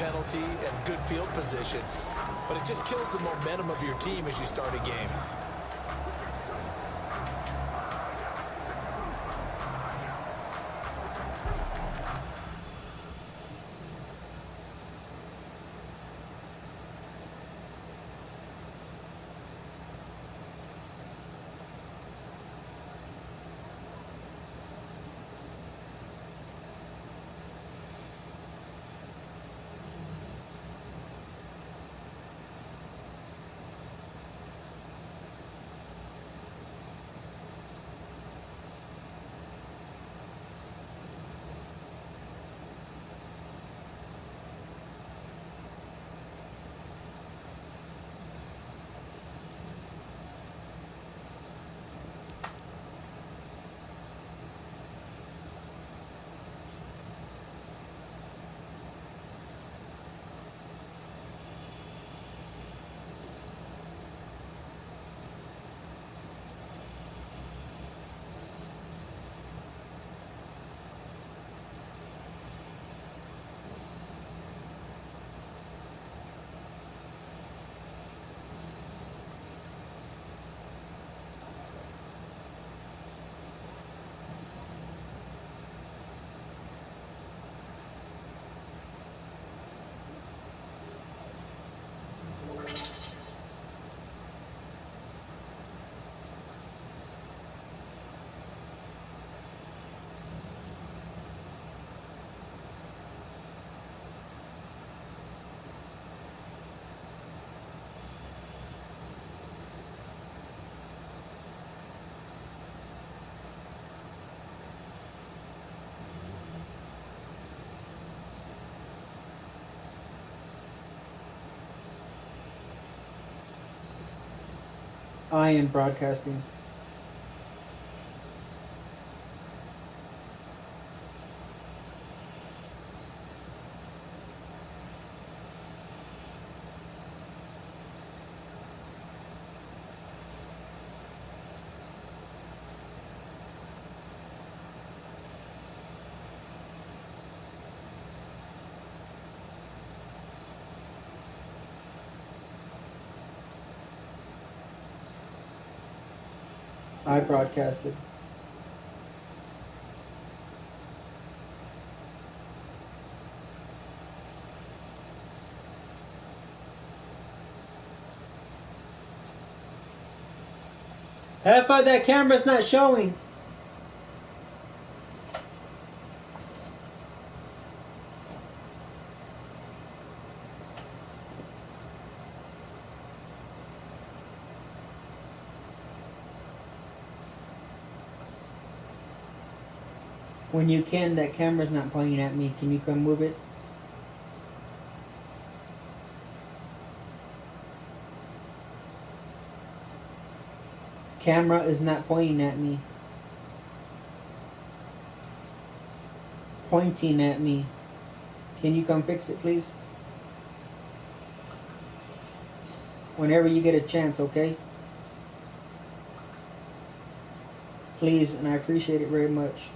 penalty and good field position, but it just kills the momentum of your team as you start a game. I am broadcasting. I broadcasted. Heffa, that camera's not showing. When you can, that camera's not pointing at me. Can you come move it? Camera is not pointing at me. Pointing at me. Can you come fix it, please? Whenever you get a chance, okay? Please, and I appreciate it very much.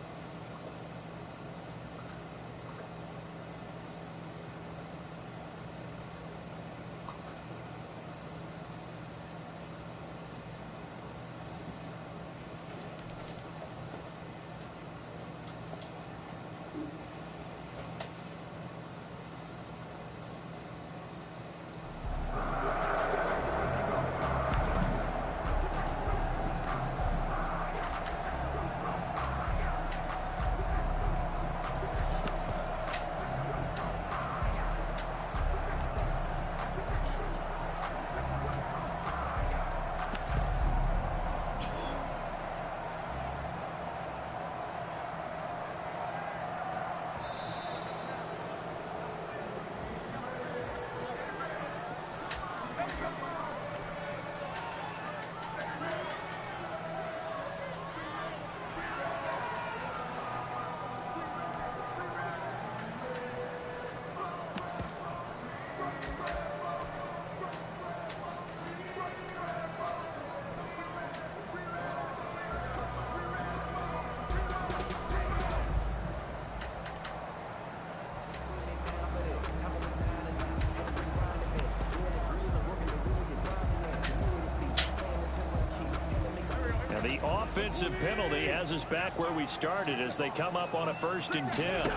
the offensive penalty has us back where we started as they come up on a 1st and 10.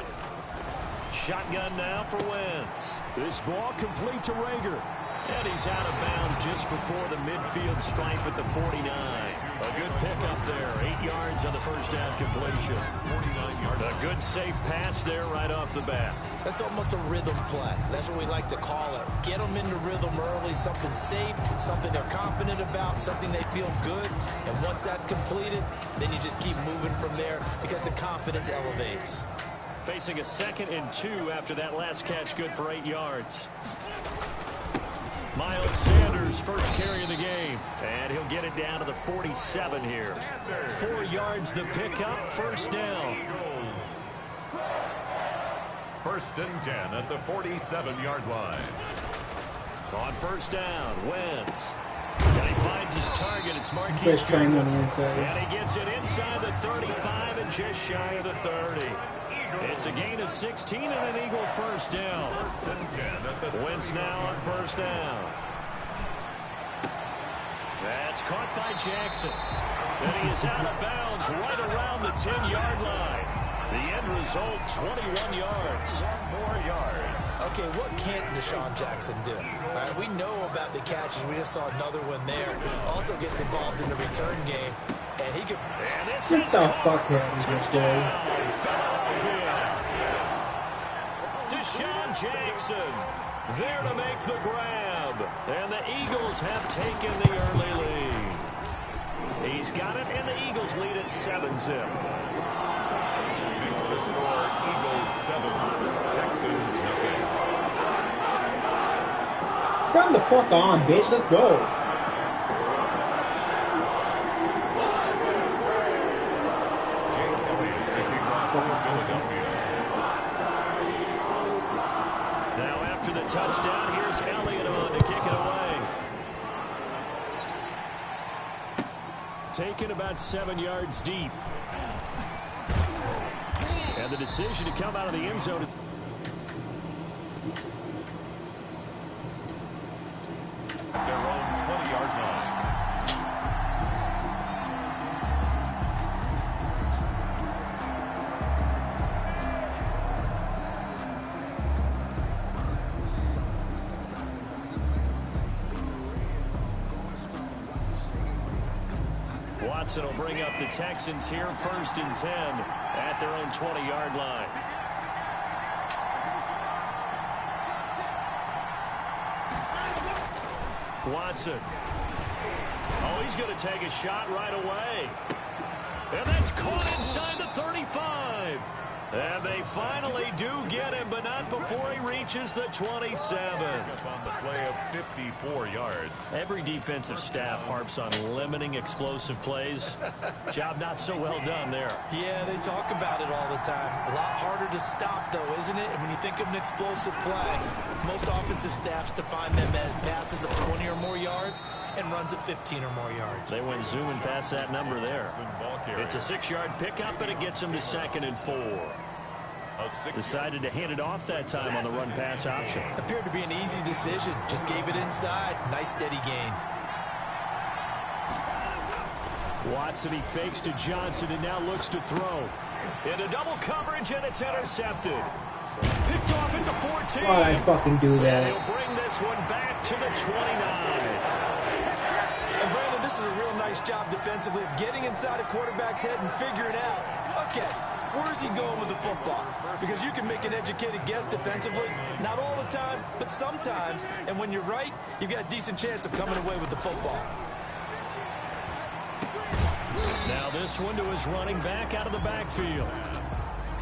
Shotgun now for Wentz. This ball complete to Rager. And he's out of bounds just before the midfield stripe at the 49. A good pickup there. 8 yards on the first down completion. 49-yard. A good safe pass there right off the bat. That's almost a rhythm play. That's what we like to call it. Get them into rhythm early, something safe, something they're confident about, something they feel good. And once that's completed, then you just keep moving from there because the confidence elevates. Facing a 2nd and 2 after that last catch, good for 8 yards. Miles Sanders, first carry of the game. And he'll get it down to the 47 here. 4 yards the pickup, 1st down. 1st and 10 at the 47-yard line. On 1st down, Wentz. And he finds his target. It's Marquise trying on the Goodwin. inside. And he gets it inside the 35 and just shy of the 30. It's a gain of 16 and an Eagle 1st down. 1st and 10 at the Wentz now on 1st down. That's caught by Jackson. And he is out of bounds right around the 10-yard line. The end result, 21 yards. 1 more yard. Okay, what can't Deshaun Jackson do? All right, we know about the catches. We just saw another one there. Also gets involved in the return game. And he could... And this Get is the caught. fuck out of here, Touchdown, boy. Philadelphia. Deshaun Jackson there to make the grab. And the Eagles have taken the early lead. He's got it, and the Eagles lead at 7-0. Makes the score Eagles 7, Texans nothing. Come the fuck on, bitch. Let's go. Now after the touchdown, here's Elliott on to kick it away. Taken about 7 yards deep. And the decision to come out of the end zone. Their own 20-yard line. Watson will bring up the Texans here, 1st and 10 at their own 20-yard line. Watson. Oh, he's going to take a shot right away. And that's caught inside the 35. And they finally do get him, but not before he reaches the 27. On the play of 54 yards. Every defensive staff harps on limiting explosive plays. Job not so well done there. Yeah, they talk about it all the time. A lot harder to stop, though, isn't it? And when you think of an explosive play, most offensive staffs define them as passes of 20 or more yards and runs of 15 or more yards. They went zooming past that number there. It's a 6-yard pickup, and it gets them to 2nd and 4. Decided to hand it off that time on the run-pass option. Appeared to be an easy decision. Just gave it inside. Nice steady gain. Watson, he fakes to Johnson and now looks to throw. Into double coverage, and it's intercepted. Picked off at the 14. Why I fucking do And that? he'll bring this one back to the 29. And Brandon, this is a real nice job defensively of getting inside a quarterback's head and figuring out, okay, where's he going with the football? Because you can make an educated guess defensively, not all the time, but sometimes. And when you're right, you've got a decent chance of coming away with the football. Now this one to his running back out of the backfield.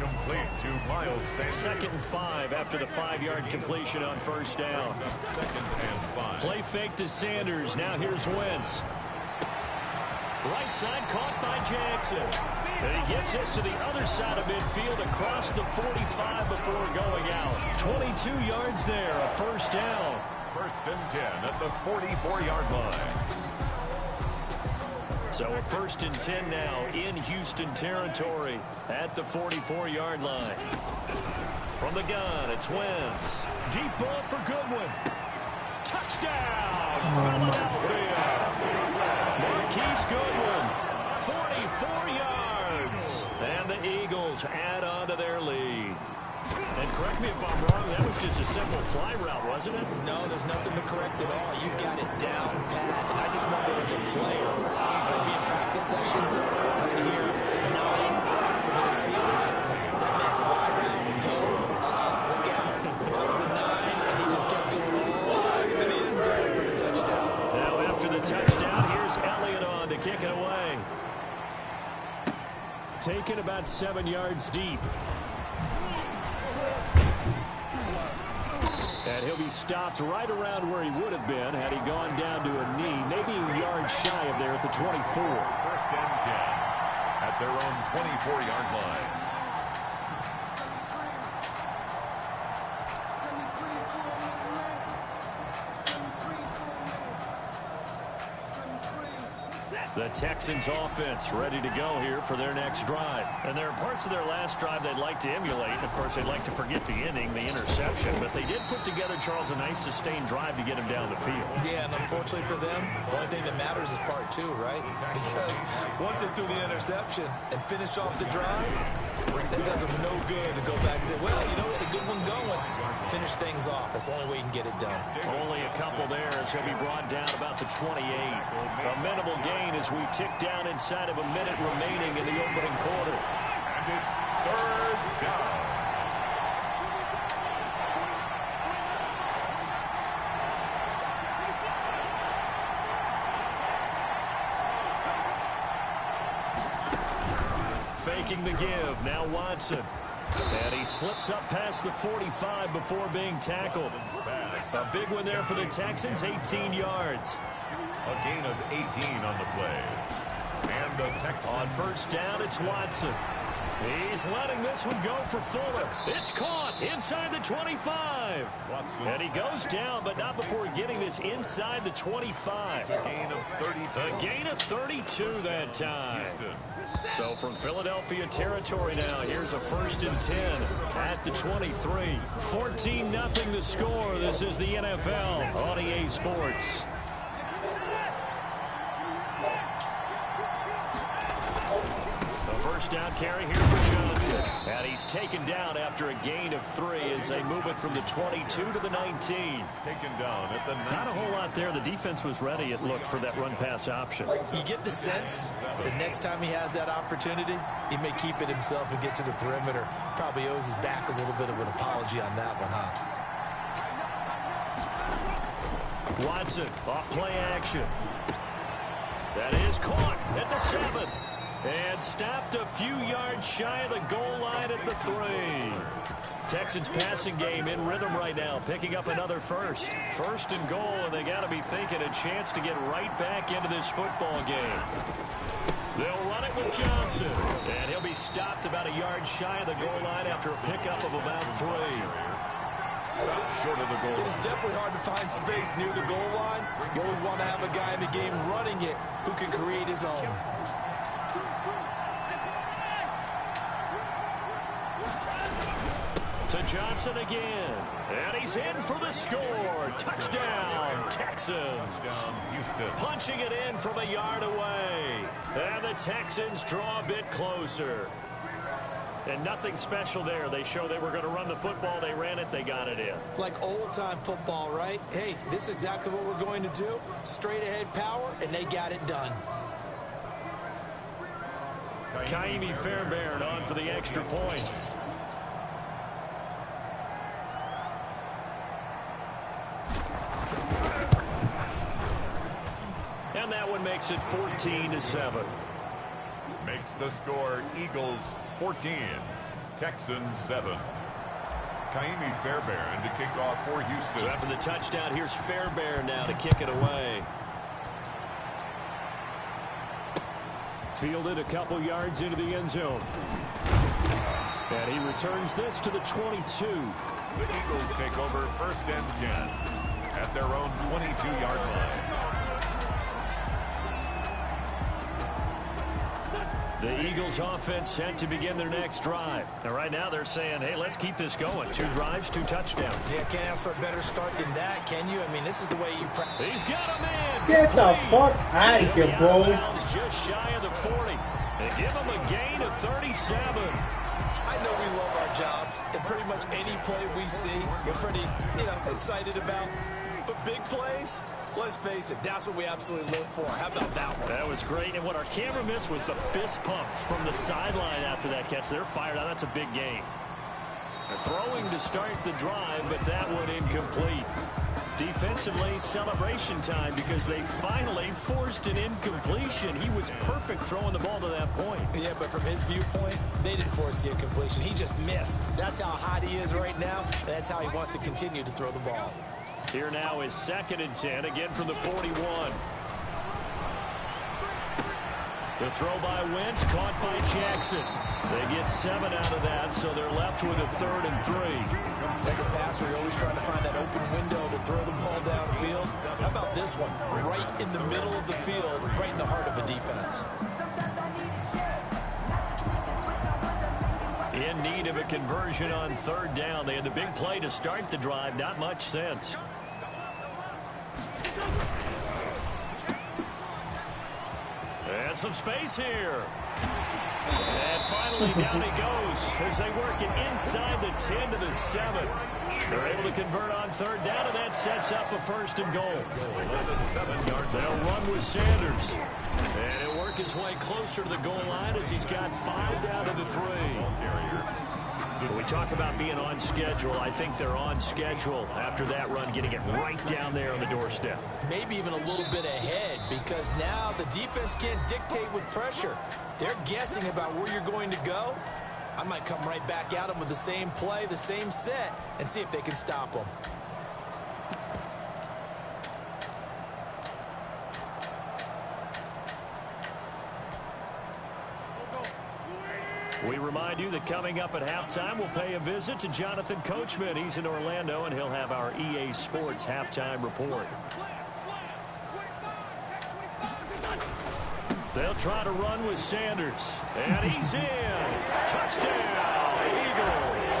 Complete to Miles Sanders. 2nd and 5 after the 5-yard completion on 1st down. 2nd and 5. Play fake to Sanders. Now here's Wentz. Right side caught by Jackson. And he gets this to the other side of midfield across the 45 before going out. 22 yards there, a 1st down. 1st and 10 at the 44-yard line. So a 1st and 10 now in Houston territory at the 44-yard line. From the gun, it's Wentz. Deep ball for Goodwin. Touchdown, Philadelphia. Marquise Goodwin, 4 yards. And the Eagles add on to their lead. And correct me if I'm wrong, that was just a simple fly route, wasn't it? No, there's nothing to correct at all. You got it down pat. And I just remember as a player, when I'd be in practice sessions, and I'd hear 9 from the receivers. That meant fly route, go, look out. That was the 9, and he just kept going all the way to the end zone for the touchdown. Now after the touchdown, here's Elliott on to kick it away. Taken about 7 yards deep. And he'll be stopped right around where he would have been had he gone down to a knee, maybe a yard shy of there at the 24. First and 10 at their own 24-yard line. The Texans offense ready to go here for their next drive. And there are parts of their last drive they'd like to emulate. Of course, they'd like to forget the inning, the interception. But they did put together, Charles, a nice sustained drive to get him down the field. Yeah, and unfortunately for them, the only thing that matters is part 2, right? Because once they threw the interception and finished off the drive, that does them no good to go back and say, well, you know what, a good one going. Finish things off. That's the only way you can get it done. Only a couple there as he'll be brought down about the 28. A minimal gain as we tick down inside of a minute remaining in the opening quarter. And it's 3rd down. Faking the give. Now Watson. And he slips up past the 45 before being tackled. A big one there for the Texans, 18 yards. A gain of 18 on the play. And the Texans. On first down, it's Watson. He's letting this one go for Fuller. It's caught inside the 25. Watson. And he goes down, but not before getting this inside the 25. A gain of 32. A gain of 32 that time. Houston. So from Philadelphia territory now, here's a 1st and 10 at the 23. 14-0 the score. This is the NFL on EA Sports. First down carry here for Johnson. And he's taken down after a gain of 3 as they move it from the 22 to the 19. Taken down at the 19. Not a whole lot there. The defense was ready, it looked, for that run-pass option. You get the sense that next time he has that opportunity, he may keep it himself and get to the perimeter. Probably owes his back a little bit of an apology on that one, huh? Watson off play action. That is caught at the 7. And stopped a few yards shy of the goal line at the 3. Texans passing game in rhythm right now, picking up another first. 1st and goal, and they got to be thinking a chance to get right back into this football game. They'll run it with Johnson. And he'll be stopped about a yard shy of the goal line after a pickup of about 3. Stop short of the goal. It is definitely hard to find space near the goal line. You always want to have a guy in the game running it who can create his own. To Johnson again. And he's in for the score. Touchdown, Texans. Touchdown, Houston. Punching it in from a yard away. And the Texans draw a bit closer. And nothing special there. They show they were going to run the football. They ran it. They got it in. Like old-time football, right? Hey, this is exactly what we're going to do. Straight-ahead power, and they got it done. Ka'imi Fairbairn on for the extra point. And that one makes it 14-7. Makes the score Eagles 14, Texans 7. Ka'imi Fairbairn to kick off for Houston. So after the touchdown, here's Fairbairn now to kick it away. Fielded a couple yards into the end zone. And he returns this to the 22. The Eagles take over 1st and 10 at their own 22-yard line. The Eagles offense set to begin their next drive. Now right now they're saying, hey, let's keep this going. 2 drives, 2 touchdowns. Yeah, can't ask for a better start than that, can you? I mean, this is the way you practice. He's got him in. Get the fuck out of here, bro. Just shy of the 40. They give him a gain of 37. I know we love our jobs, and pretty much any play we see, we're pretty, excited about. But big plays, let's face it, that's what we absolutely live for. How about that one? That was great, and what our camera missed was the fist pump from the sideline after that catch. They're fired out. That's a big gain. They're throwing to start the drive, but that one incomplete. Defensively, celebration time because they finally forced an incompletion. He was perfect throwing the ball to that point. Yeah, but from his viewpoint, they didn't force the incompletion. He just missed. That's how hot he is right now, and that's how he wants to continue to throw the ball. Here now is 2nd and 10, again from the 41. The throw by Wentz, caught by Jackson. They get 7 out of that, so they're left with a 3rd and 3. As a passer, you're always trying to find that open window to throw the ball downfield. How about this one? Right in the middle of the field, right in the heart of a defense. In need of a conversion on 3rd down. They had the big play to start the drive. Not much sense. And some space here. And finally down he goes as they work it inside the 10 to the 7. They're able to convert on 3rd down, and that sets up a 1st and goal. They'll run with Sanders. And he'll work his way closer to the goal line as he's got 5 down to the 3. When we talk about being on schedule, I think they're on schedule after that run, getting it right down there on the doorstep. Maybe even a little bit ahead, because now the defense can't dictate with pressure. They're guessing about where you're going to go. I might come right back at them with the same play, the same set, and see if they can stop them. We remind you that coming up at halftime, we'll pay a visit to Jonathan Coachman. He's in Orlando, and he'll have our EA Sports halftime report. They'll try to run with Sanders. And he's in. Touchdown, Eagles.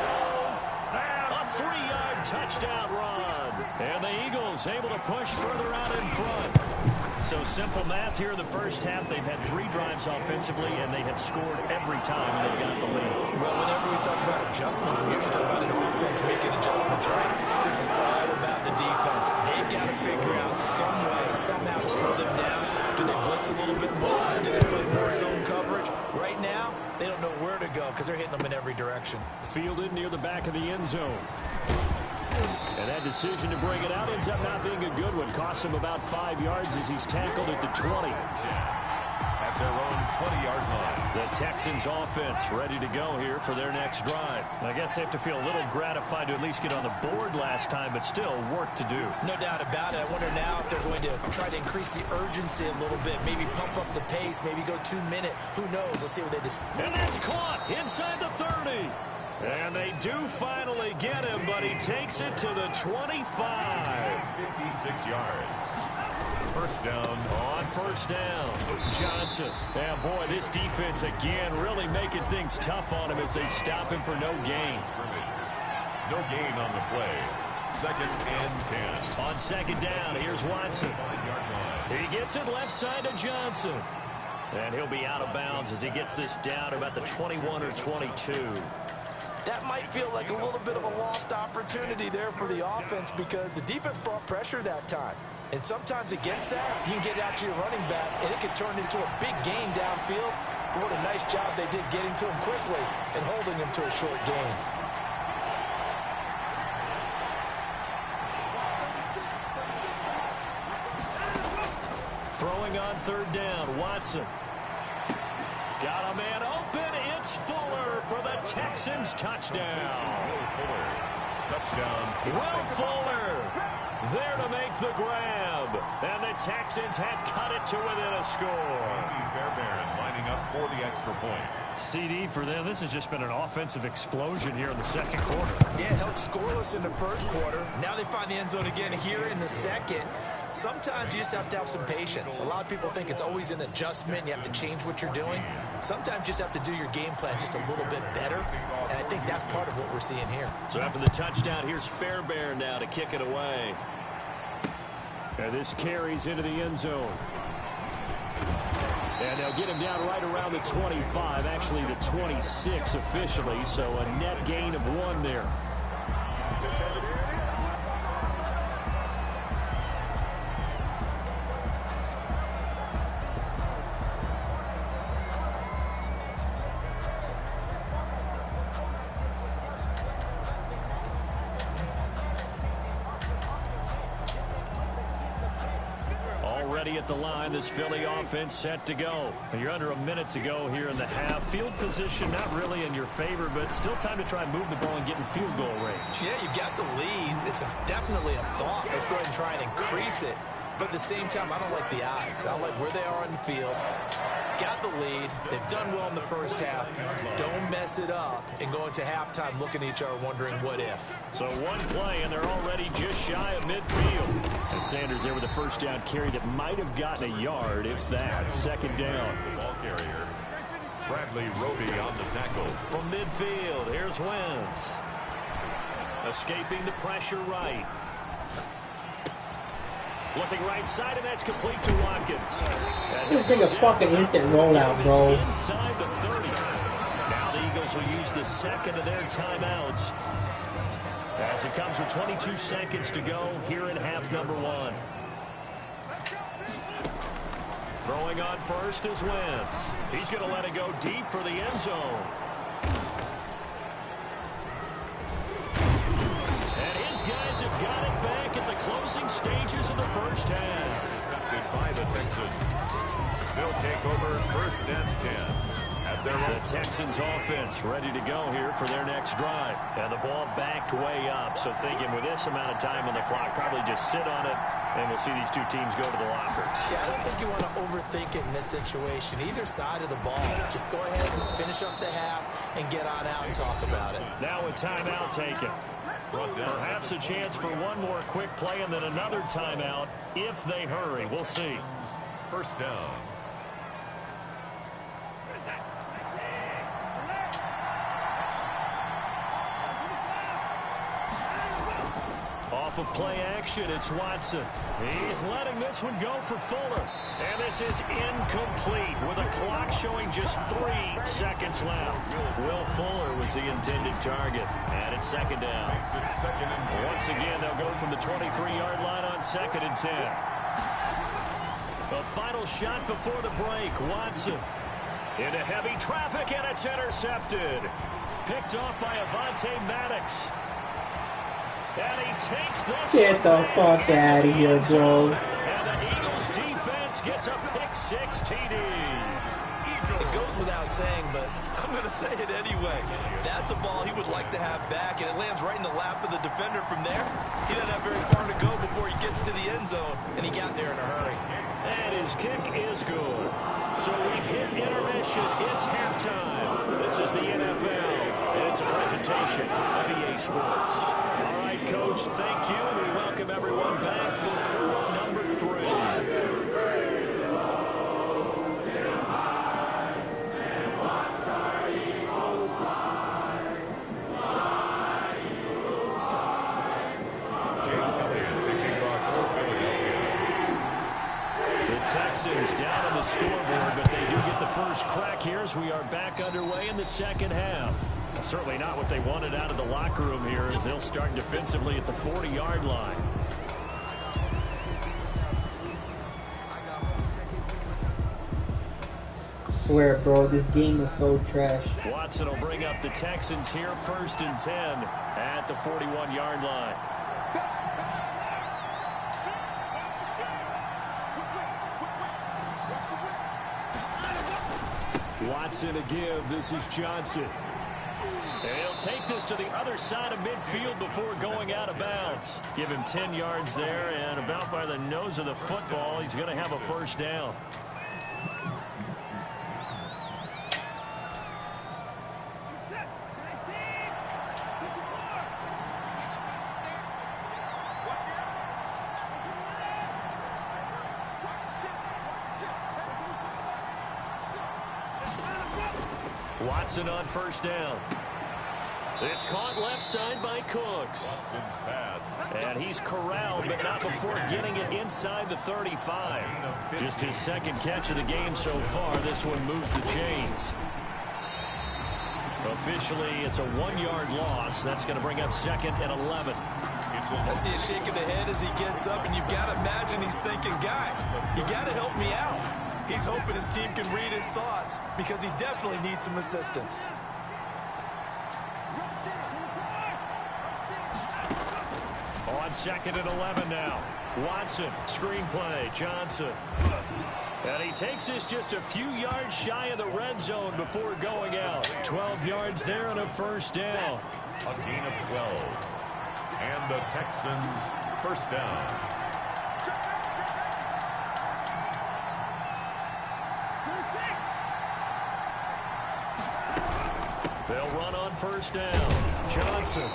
A 3-yard touchdown run. And the Eagles able to push further out in front. So simple math here in the first half. They've had 3 drives offensively, and they have scored every time they've got the lead. Well, whenever we talk about adjustments, we usually talk about an offense making adjustments, right? This is all about the defense. They've got to figure out some way, somehow to slow them down. Do they blitz a little bit more? Do they play more zone coverage? Right now, they don't know where to go because they're hitting them in every direction. Fielded near the back of the end zone. And that decision to bring it out ends up not being a good one. Cost him about 5 yards as he's tackled at the 20. At their own 20-yard line. The Texans offense ready to go here for their next drive. I guess they have to feel a little gratified to at least get on the board last time, but still work to do. No doubt about it. I wonder now if they're going to try to increase the urgency a little bit, maybe pump up the pace, maybe go 2-minute. Who knows? Let's see what they decide. And that's caught inside the 30. And they do finally get him, but he takes it to the 25. 56 yards. First down. On 1st down, Johnson. And boy, this defense again really making things tough on him as they stop him for no gain. No gain on the play. 2nd and 10. On 2nd down, here's Watson. He gets it left side to Johnson. And he'll be out of bounds as he gets this down to about the 21 or 22. That might feel like a little bit of a lost opportunity there for the offense because the defense brought pressure that time. And sometimes against that, you can get out to your running back, and it could turn into a big gain downfield. But what a nice job they did getting to him quickly and holding him to a short gain. Throwing on 3rd down, Watson. Got a man open. It's Fuller for the Texans touchdown. Touchdown. Will Fuller there to make the grab. And the Texans have cut it to within a score. Fairbairn lining up for the extra point. CD for them. This has just been an offensive explosion here in the 2nd quarter. Yeah, held scoreless in the 1st quarter. Now they find the end zone again here in the 2nd. Sometimes you just have to have some patience. A lot of people think it's always an adjustment. You have to change what you're doing. Sometimes you just have to do your game plan just a little bit better. And I think that's part of what we're seeing here. So after the touchdown, here's Fairbairn now to kick it away. And this carries into the end zone. And they'll get him down right around the 25, actually the 26 officially, so a net gain of 1 there. Already at the line, this Philly offense set to go. And you're under a minute to go here in the half. Field position not really in your favor, but still time to try and move the ball and get in field goal range. Yeah, you got the lead. It's definitely a thought. Let's go ahead and try and increase it. But at the same time, I don't like the odds. I like where they are on the field. Got the lead. They've done well in the first half. Don't mess it up and go into halftime looking at each other wondering what if. So one play, and they're already just shy of midfield. And Sanders there with a first down carry that might have gotten a yard, if that. Second down. The ball carrier, Bradley Roby on the tackle. From midfield, here's Wentz. Escaping the pressure right. Looking right side, and that's complete to Watkins. This thing a fucking instant rollout, bro. Inside the 30. Now the Eagles will use the second of their timeouts as it comes with 22 seconds to go here in half number 1. Throwing on first is Wentz. He's going to let it go deep for the end zone. Guys have got it back at the closing stages of the first half. Accepted by the Texans. They'll take over first and 10. At their The Texans offense ready to go here for their next drive. And the ball backed way up. So thinking with this amount of time on the clock, probably just sit on it, and we'll see these two teams go to the lockers. Yeah, I don't think you want to overthink it in this situation. Either side of the ball. Just go ahead and finish up the half and get on out and talk about it. Now a timeout taken. Perhaps a chance for one more quick play and then another timeout if they hurry. We'll see. First down. Off of play action, it's Watson. He's letting this one go for Fuller. And this is incomplete with a clock showing just 3 seconds left. Will Fuller was the intended target. And it's second down. Once again, they'll go from the 23-yard line on second and 10. The final shot before the break. Watson into heavy traffic, and it's intercepted. Picked off by Avonte Maddox. And he takes this. Get the fuck out of here, bro. And the Eagles defense gets a pick-6 TD. It goes without saying, but I'm going to say it anyway. That's a ball he would like to have back, and it lands right in the lap of the defender from there. He doesn't have very far to go before he gets to the end zone, and he got there in a hurry. And his kick is good. So we hit intermission. It's halftime. This is the NFL. And it's a presentation of EA Sports. All right, Coach, thank you. We welcome everyone back for quarter number 3. Texans down on the scoreboard, but they do get the first crack here as we are back underway in the second half. Certainly not what they wanted out of the locker room here as they'll start defensively at the 40-yard line. I swear, bro, this game is so trash. Watson will bring up the Texans here first and 10 at the 41-yard line. Watson a give. This is Johnson. And he'll take this to the other side of midfield before going out of bounds. Give him 10 yards there, and about by the nose of the football, he's going to have a first down. Watson on first down. It's caught left side by Cooks. And he's corralled, but not before getting it inside the 35. Just his second catch of the game so far. This one moves the chains. Officially, it's a 1-yard loss. That's going to bring up 2nd and 11. I see a shake of the head as he gets up, and you've got to imagine he's thinking, guys, you got to help me out. He's hoping his team can read his thoughts because he definitely needs some assistance. On 2nd and 11 now. Watson, screenplay, Johnson. And he takes this just a few yards shy of the red zone before going out. 12 yards there and a first down. A gain of 12. And the Texans first down. They'll run on first down. Johnson.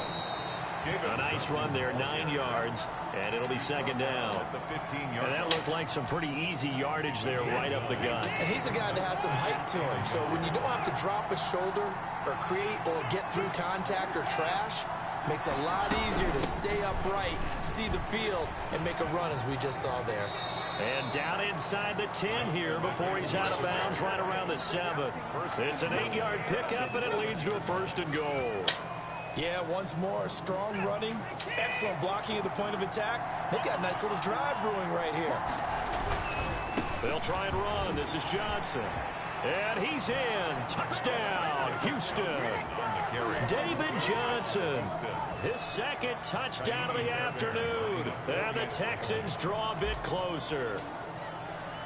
A nice run there, 9 yards, and it'll be 2nd down. And that looked like some pretty easy yardage there right up the gut. And he's a guy that has some height to him, so when you don't have to drop a shoulder or create or get through contact or trash, makes it a lot easier to stay upright, see the field, and make a run as we just saw there. And down inside the 10 here before he's out of bounds right around the 7. It's an 8-yard pickup, and it leads to a 1st and goal. Yeah, once more, strong running, excellent blocking at the point of attack. They've got a nice little drive brewing right here. They'll try and run. This is Johnson. And he's in. Touchdown, Houston. David Johnson. His 2nd touchdown of the afternoon. And the Texans draw a bit closer.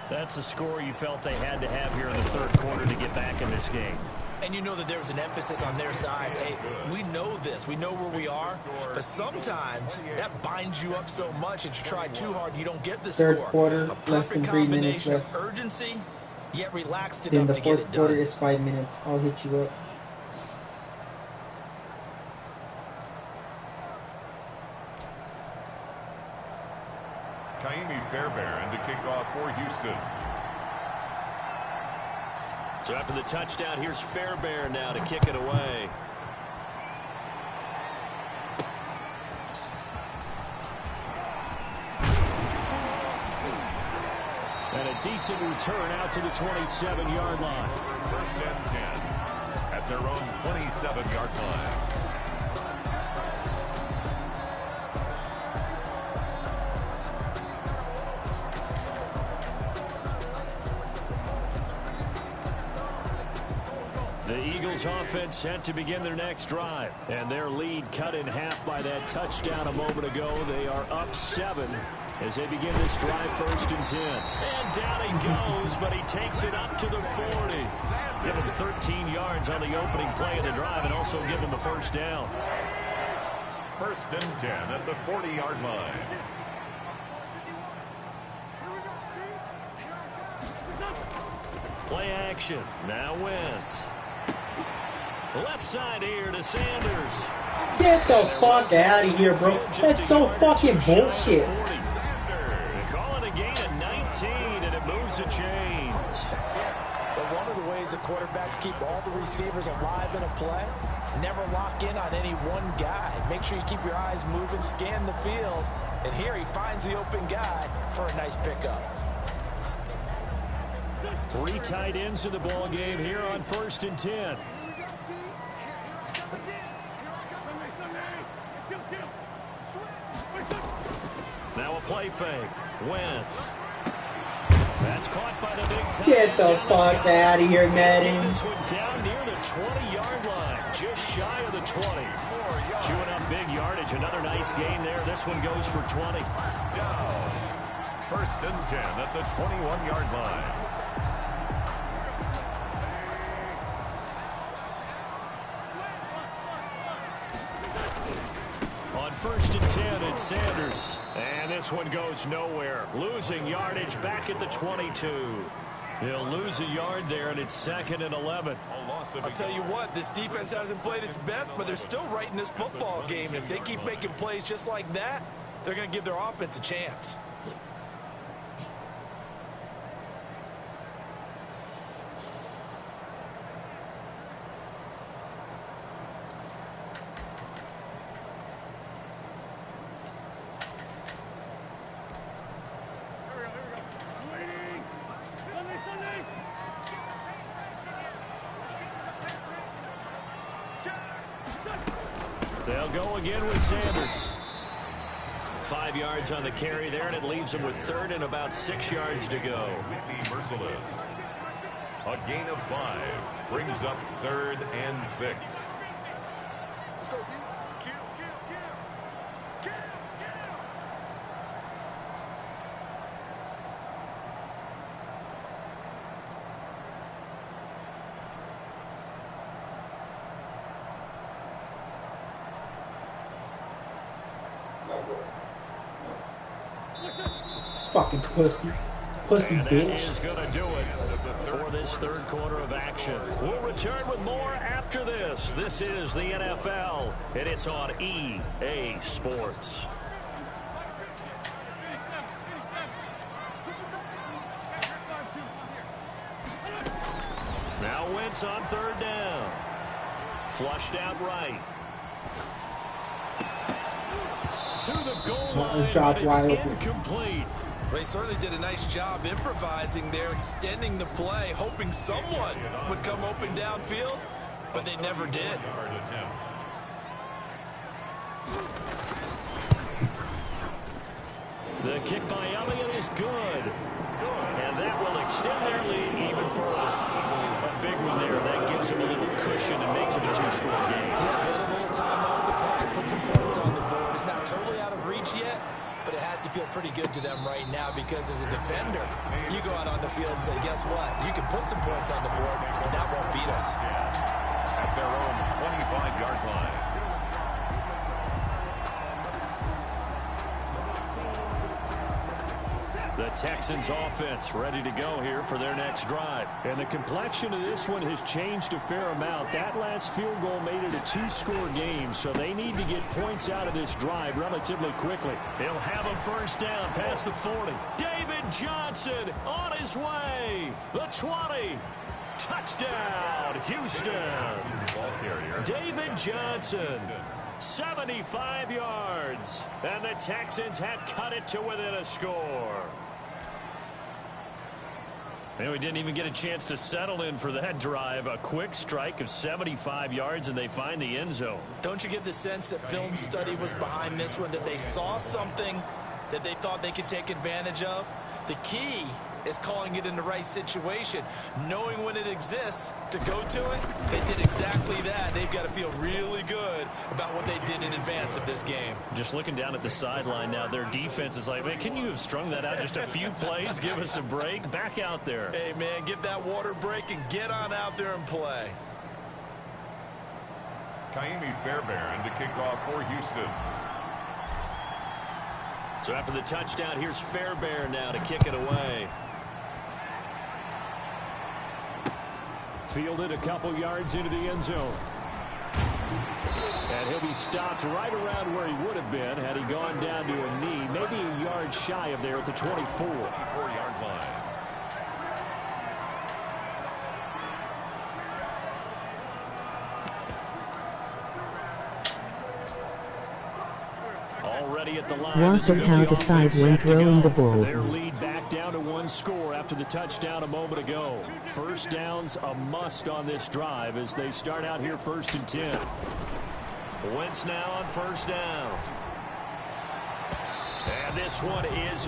That's a score you felt they had to have here in the 3rd quarter to get back in this game. And you know that there was an emphasis on their side. Hey, we know this. We know where we are. But sometimes that binds you up so much that you try too hard, you don't get the score. 3rd quarter, less than 3 minutes left. Of urgency, yet relaxed Then enough the to get it 4th done. quarter is 5 minutes. I'll hit you up. Kaimi Fairbairn to kick off for Houston. So after the touchdown, here's Fairbairn now to kick it away. And a decent return out to the 27-yard line. 1st and 10 at their own 27-yard line. The Eagles offense set to begin their next drive. And their lead cut in half by that touchdown a moment ago. They are up 7 as they begin this drive 1st and 10. And down he goes, but he takes it up to the 40. Give him 13 yards on the opening play of the drive and also give him the first down. 1st and 10 at the 40-yard line. Play action. Now Wentz. Left side here to Sanders. Get the fuck out of here, bro. That's so fucking bullshit. They call it a gain of 19, and it moves the chains. But one of the ways the quarterbacks keep all the receivers alive in a play, never lock in on any one guy. Make sure you keep your eyes moving, scan the field, and here he finds the open guy for a nice pickup. 3 tight ends in the ball game here on 1st and 10. Now a play fake. Wentz. That's caught by the big time. Get the fuck out of here, Madden. This one down near the 20-yard line, just shy of the 20. Chewing up big yardage. Another nice gain there. This one goes for 20. 1st and 10 at the 21-yard line. On 1st and 10, it's Sanders. And this one goes nowhere. Losing yardage back at the 22. He'll lose a yard there, and it's 2nd and 11. I'll tell you what, this defense hasn't played its best, but they're still right in this football game. And if they keep making plays just like that, they're going to give their offense a chance. They'll go again with Sanders. 5 yards on the carry there, and it leaves them with third and about 6 yards to go. Whitney Merciless. A gain of 5 brings up 3rd and 6. Let's go, D. Fucking pussy. Pussy And that bitch. is going to do it for this third quarter of action. We'll return with more after this. This is the NFL, and it's on EA Sports. Now Wentz on third down. Flushed out right. To the goal line, drop but wide it's open. incomplete. They certainly did a nice job improvising there, extending the play, hoping someone would come open downfield, but they never did. The kick by Elliott is good. And that will extend their lead even further. A big one there. That gives them a little cushion and makes it a two-score game. Yeah, build a little time off the clock, put some points on the board. It's not totally out of reach yet, but it has to feel pretty good to them right now because as a defender, you go out on the field and say, guess what? You can put some points on the board, but that won't beat us. At their own 25-yard line. The Texans offense ready to go here for their next drive. And the complexion of this one has changed a fair amount. That last field goal made it a two-score game, so they need to get points out of this drive relatively quickly. They'll have a first down past the 40. David Johnson on his way. The 20. Touchdown, Houston. Ball carrier. David Johnson. 75 yards. And the Texans have cut it to within a score. And we didn't even get a chance to settle in for that drive. A quick strike of 75 yards, and they find the end zone. Don't you get the sense that film study was behind this one, that they saw something that they thought they could take advantage of? The key is calling it in the right situation, knowing when it exists to go to it. They did exactly that. They've got to feel really good about what they did in advance of this game. Just looking down at the sideline now, their defense is like, man, can you have strung that out just a few plays? Give us a break. Back out there. Hey, man, give that water break and get on out there and play. Kaimi Fairbairn to kick off for Houston. So after the touchdown, here's Fairbairn now to kick it away. Fielded a couple yards into the end zone. And he'll be stopped right around where he would have been had he gone down to a knee, maybe a yard shy of there at the 24-yard line. Already at the line. Watson how decide when throwing the ball. Their lead back down to one score after the touchdown a moment ago. First down's a must on this drive as they start out here 1st and 10. Wentz now on first down. And this one is...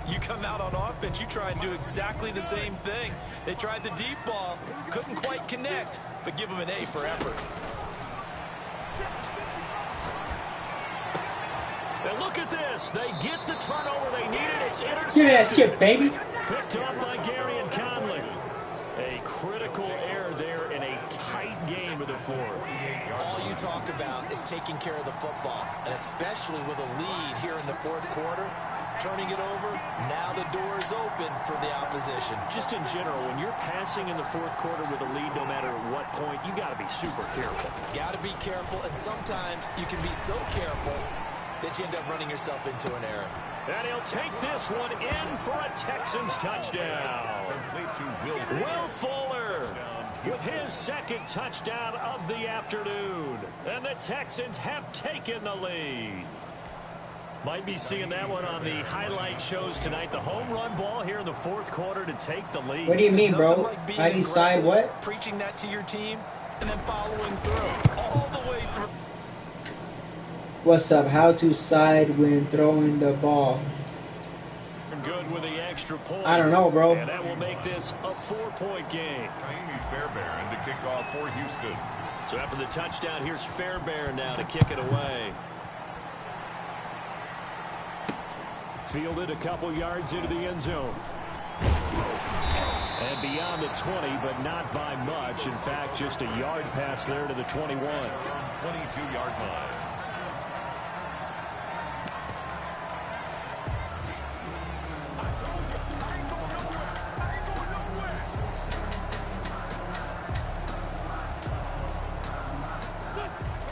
You come out on offense, you try and do exactly the same thing. They tried the deep ball, couldn't quite connect, but give them an A for effort. And look at this. They get the turnover they needed. It's intercepted. Give me that shit, baby. Picked up by Gary and Conley. A critical error there in a tight game of the fourth. All you talk about is taking care of the football, and especially with a lead here in the fourth quarter. Turning it over, now the door is open for the opposition. Just in general, when you're passing in the fourth quarter with a lead, no matter what point, you got to be super careful. Got to be careful, and sometimes you can be so careful that you end up running yourself into an error. And he'll take this one in for a Texans touchdown. Will Fuller with his second touchdown of the afternoon. And the Texans have taken the lead. Might be seeing that one on the highlight shows tonight. The home run ball here in the fourth quarter to take the lead. What do you mean, There's nothing bro? like being I decide aggressive, what? preaching that to your team, and then following through all the way through. What's up? How to side when throwing the ball? Good with the extra point. I don't know, bro. And that will make this a 4-point game. Kaimi Fairbairn to kick off for Houston. So after the touchdown, here's Fairbairn now to kick it away. Fielded a couple yards into the end zone. And beyond the 20, but not by much. In fact, just a yard pass there to the 21. 22-yard line.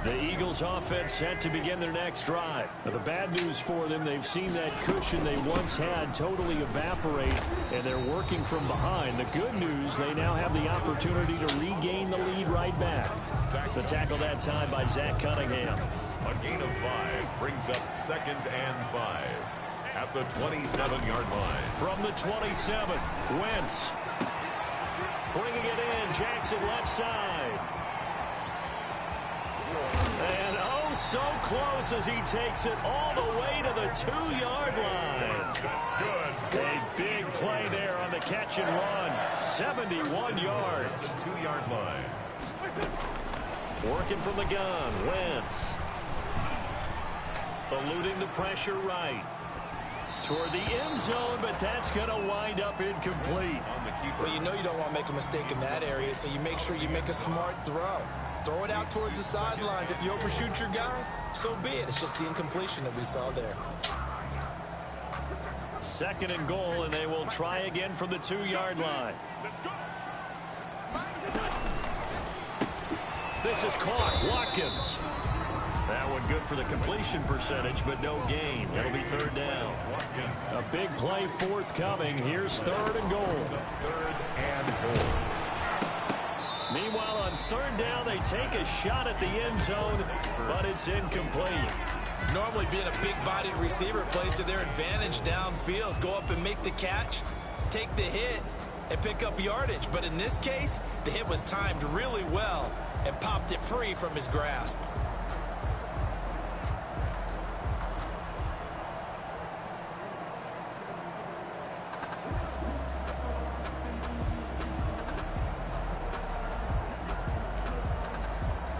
The Eagles offense set to begin their next drive. Now, the bad news for them, they've seen that cushion they once had totally evaporate, and they're working from behind. The good news, they now have the opportunity to regain the lead right back. The tackle that time by Zach Cunningham. A gain of 5 brings up 2nd and 5 at the 27-yard line. From the 27, Wentz. Bringing it in, Jackson left side. And oh, so close as he takes it all the way to the 2-yard line. That's good. A big play there on the catch and run. 71 yards. 2-yard line. Working from the gun, Wentz. Eluding the pressure right. Toward the end zone, but that's going to wind up incomplete. Well, you know you don't want to make a mistake in that area, so you make sure you make a smart throw. Throw it out towards the sidelines. If you overshoot your guy, so be it. It's just the incompletion that we saw there. 2nd and goal, and they will try again from the 2-yard line. This is caught. Watkins. That one good for the completion percentage, but no gain. It'll be 3rd down. A big play forthcoming. Here's 3rd and goal. 3rd and goal. Meanwhile, on 3rd down, they take a shot at the end zone, but it's incomplete. Normally being a big-bodied receiver plays to their advantage downfield. Go up and make the catch, take the hit, and pick up yardage. But in this case, the hit was timed really well and popped it free from his grasp.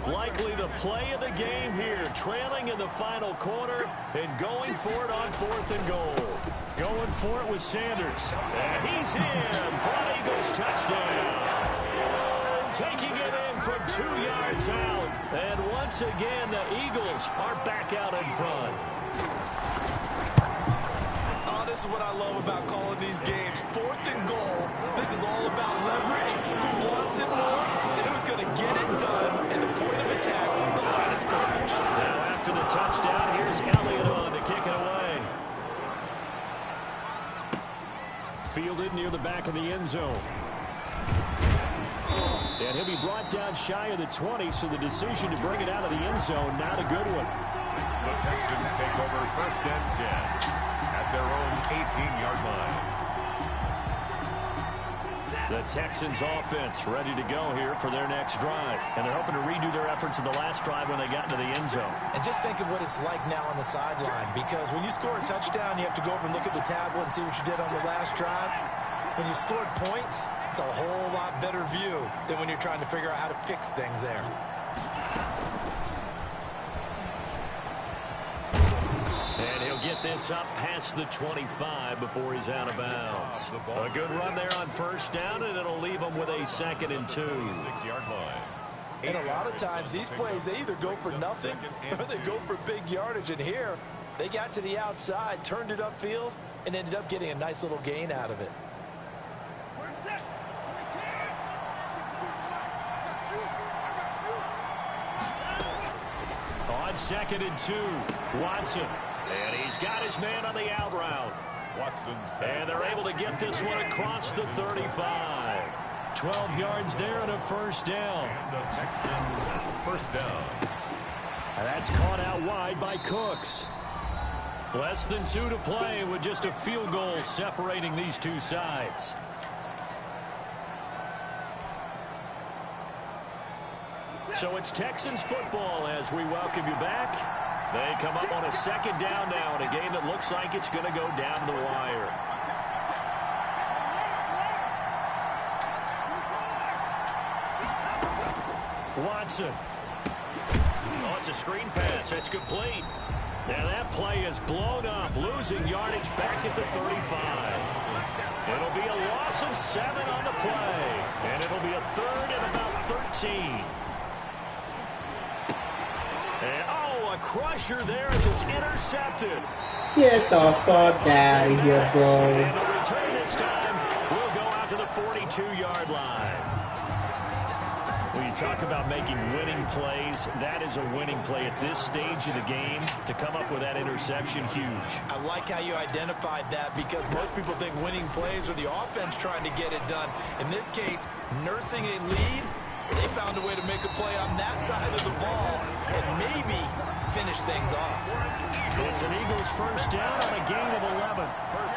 Likely the play of the game here, trailing in the final quarter and going for it on 4th and goal. Going for it with Sanders. And he's in for an Eagles touchdown. Taking it in from 2 yards out. And once again, the Eagles are back out in front. Oh, this is what I love about calling these games. 4th and goal. This is all about leverage, who wants it more, and who's going to get it done at the point of attack, the line of scrimmage. Now after the touchdown, here's Elliott on to kick it away. Fielded near the back of the end zone. And he'll be brought down shy of the 20, so the decision to bring it out of the end zone, not a good one. The Texans take over 1st and 10 at their own 18-yard line. The Texans offense ready to go here for their next drive. And they're hoping to redo their efforts in the last drive when they got into the end zone. And just think of what it's like now on the sideline, because when you score a touchdown, you have to go over and look at the tablet and see what you did on the last drive. When you scored points, it's a whole lot better view than when you're trying to figure out how to fix things there. And he'll get this up past the 25 before he's out of bounds. A good run there on 1st down, and it'll leave him with a 2nd and 2. 6-yard line. And a lot of times these plays, they either go for nothing or they go for big yardage. And here, they got to the outside, turned it upfield, and ended up getting a nice little gain out of it. On 2nd and 2, Watson. And he's got his man on the out route. Watson's And they're able to get this one across the 35. 12 yards there and a 1st down. And the Texans 1st down. And that's caught out wide by Cooks. Less than 2 to play with just a field goal separating these two sides. So it's Texans football as we welcome you back. They come up on a second down now in a game that looks like it's going to go down the wire. Watson. Oh, it's a screen pass. That's complete. Now that play is blown up, losing yardage back at the 35. It'll be a loss of 7 on the play, and it'll be a third and about 13. And, oh, a crusher there as it's intercepted. Get the fuck out of here, bro. And the return this time will go out to the 42-yard line. When you talk about making winning plays, that is a winning play at this stage of the game. To come up with that interception, huge. I like how you identified that because most people think winning plays are the offense trying to get it done. In this case, nursing a lead, they found a way to make a play on that side of the ball and maybe finish things off. It's an Eagles first down on a gain of 11.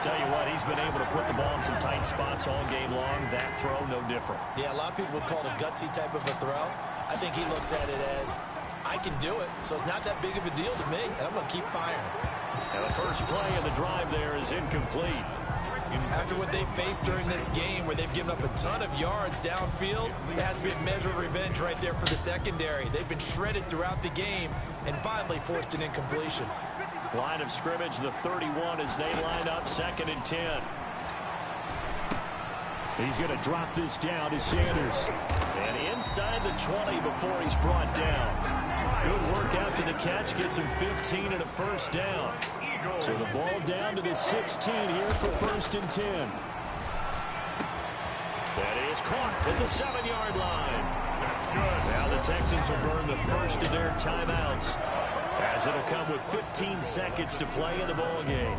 Tell you what, he's been able to put the ball in some tight spots all game long. That throw, no different. Yeah, a lot of people would call it a gutsy type of a throw. I think he looks at it as, I can do it, so it's not that big of a deal to me, and I'm going to keep firing. And the first play of the drive there is incomplete. After what they've faced during this game where they've given up a ton of yards downfield, it has to be a measure of revenge right there for the secondary. They've been shredded throughout the game and finally forced an incompletion. Line of scrimmage, the 31 as they line up 2nd and 10. He's going to drop this down to Sanders. And inside the 20 before he's brought down. Good work after the catch, gets him 15 and a first down. So the ball down to the 16 here for 1st and 10. That is caught at the 7-yard line. That's good. Now the Texans will burn the first of their timeouts, as it'll come with 15 seconds to play in the ball game.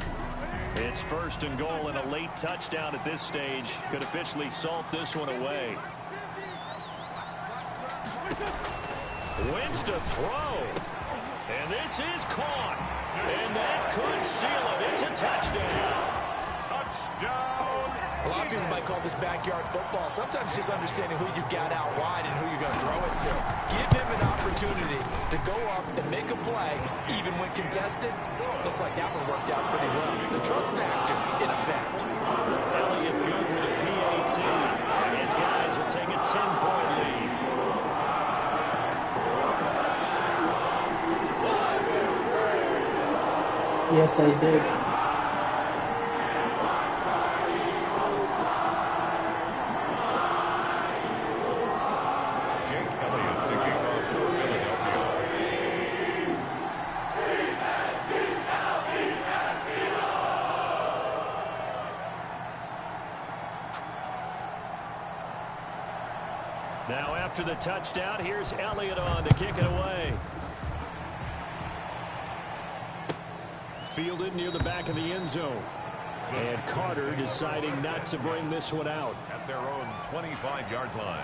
It's 1st and goal, and a late touchdown at this stage could officially salt this one away. Wentz to throw. And this is caught. And that could seal it. It's a touchdown. Touchdown. A lot of people might call this backyard football. Sometimes just understanding who you've got out wide and who you're going to throw it to. Give him an opportunity to go up and make a play, even when contested. Looks like that one worked out pretty well. The trust factor in effect. Elliott good with a PAT. And his guys will take a 10-point lead. Yes, I did. Jake Elliott to kick off for Philadelphia. Now after the touchdown, here's Elliott on to kick it away. Fielded near the back of the end zone. And Carter deciding not to bring this one out. At their own 25-yard line.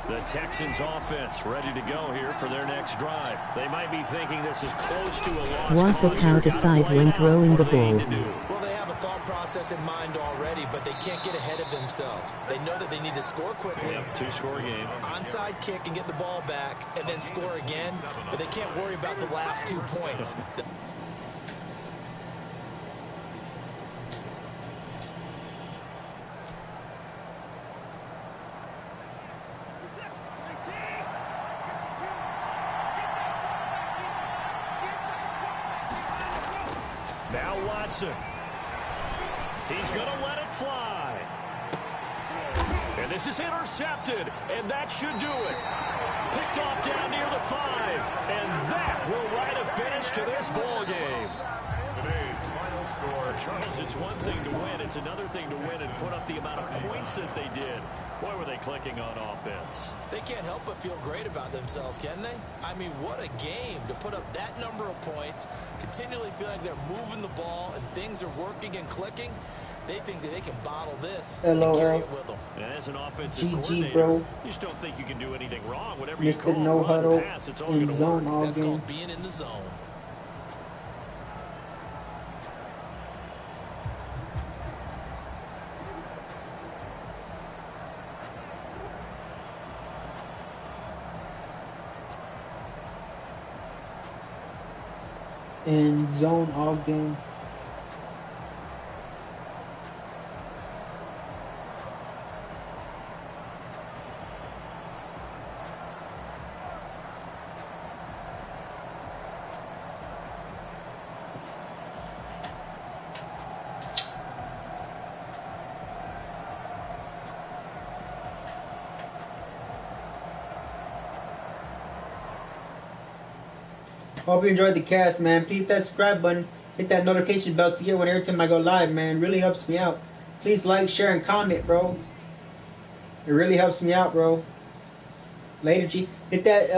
The Texans offense ready to go here for their next drive. They might be thinking this is close to a lost Was it cause how here. decide Gotta when win out. throwing the What do they need ball? to do? Well, they have a thought process in mind already, but they can't get ahead of themselves. They know that they need to score quickly. Yep, 2-score game. Onside kick and get the ball back and then score again, but they can't worry about the last 2 points. Now Watson. He's going to let it fly. And this is intercepted, and that should do it. Picked off down near the 5, and that will write a finish to this ball game. Today's final score. Charles, it's one thing to win. It's another thing to win and put up the amount of points that they did. Boy, were they clicking on offense. They can't help but feel great about themselves, can they? I mean, what a game to put up that number of points, continually feel like they're moving the ball and things are working and clicking. They think that they can bottle this and carry it with them. And as an offensive GG, coordinator, bro. you just don't think you can do anything wrong. Whatever you Mr. call, No run, Huddle pass, it's all in gonna zone work. all That's game. called being in the zone. In zone all game. Hope you enjoyed the cast, man. Please hit that subscribe button. Hit that notification bell so you get one every time I go live, man. It really helps me out. Please like, share, and comment, bro. It really helps me out, bro. Later, G. Hit that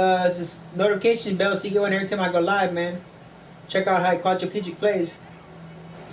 notification bell so you get one every time I go live, man. Check out how quadriplegic plays.